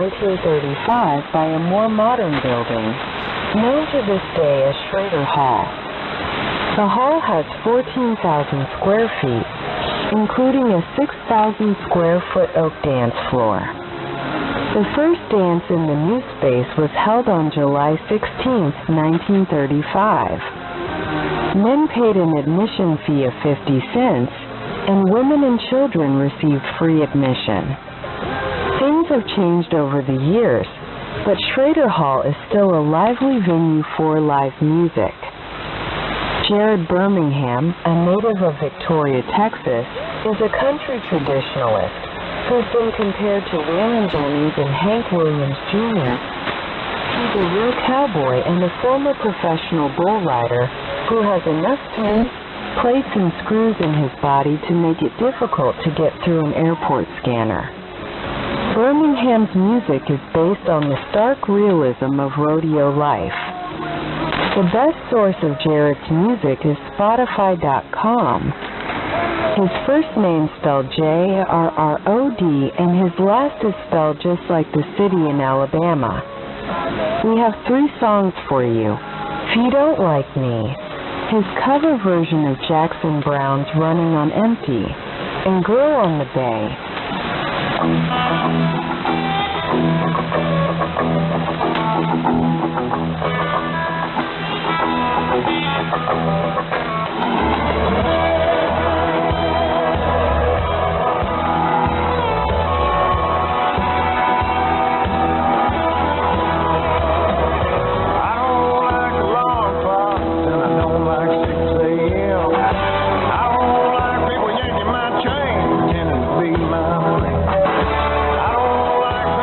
1935 by a more modern building, known to this day as Schrader Hall. The hall has 14,000 square feet, including a 6,000 square foot oak dance floor. The first dance in the new space was held on July 16, 1935. Men paid an admission fee of 50 cents, and women and children received free admission. Things have changed over the years, but Schrader Hall is still a lively venue for live music. Jared Birmingham, a native of Victoria, Texas, is a country traditionalist who's been compared to Waylon Jennings and Hank Williams Jr. He's a real cowboy and a former professional bull rider who has enough tubes, plates, and screws in his body to make it difficult to get through an airport scanner. Birmingham's music is based on the stark realism of rodeo life. The best source of Jared's music is Spotify.com. His first name spelled J-R-R-O-D, and his last is spelled just like the city in Alabama. We have 3 songs for you. If You Don't Like Me, his cover version of Jackson Browne's Running on Empty, and Girl on the Bay. I don't like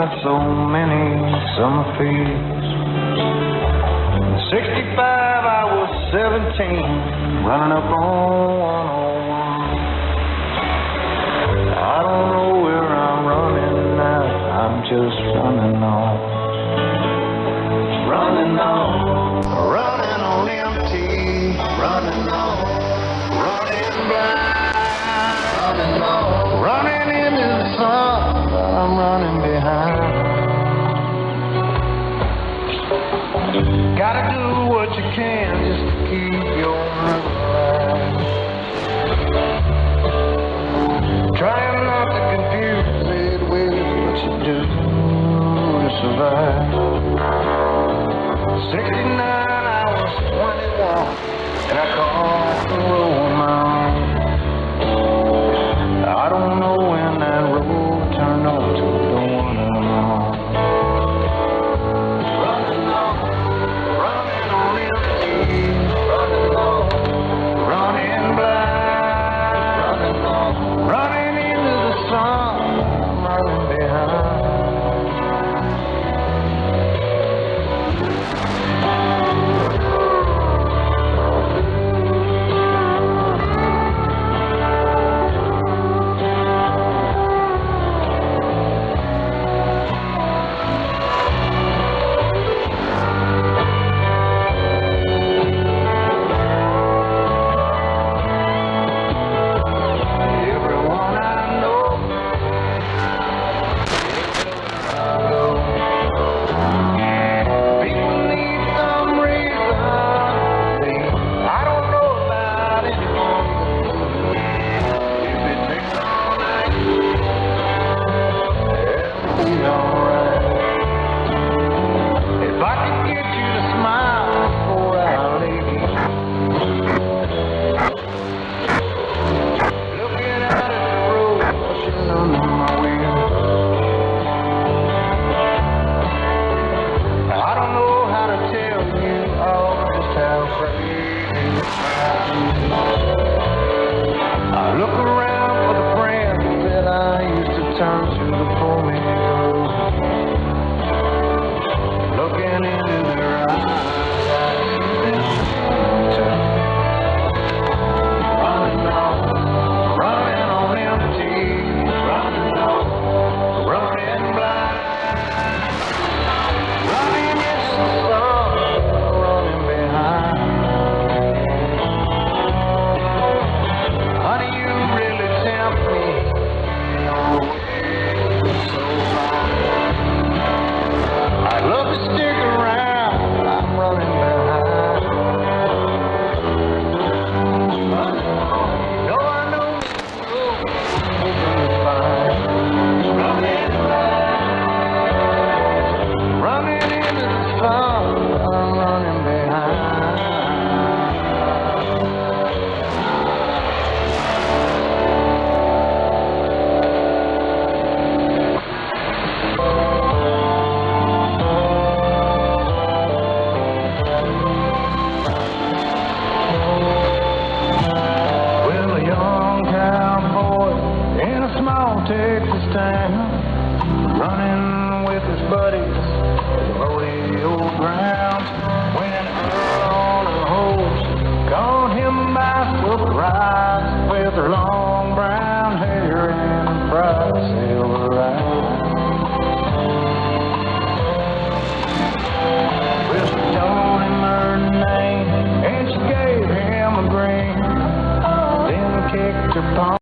got so many summer fields. In 65 I was 17, running up on 101. I don't know where I'm running now, I'm just running on. Running on, running on empty, running on, running blind, running on, running into the sun, I'm running behind. Gotta do what you can just to keep your river alive. Trying not to confuse it with what you do to survive. 69, I was 21, and I caught the road.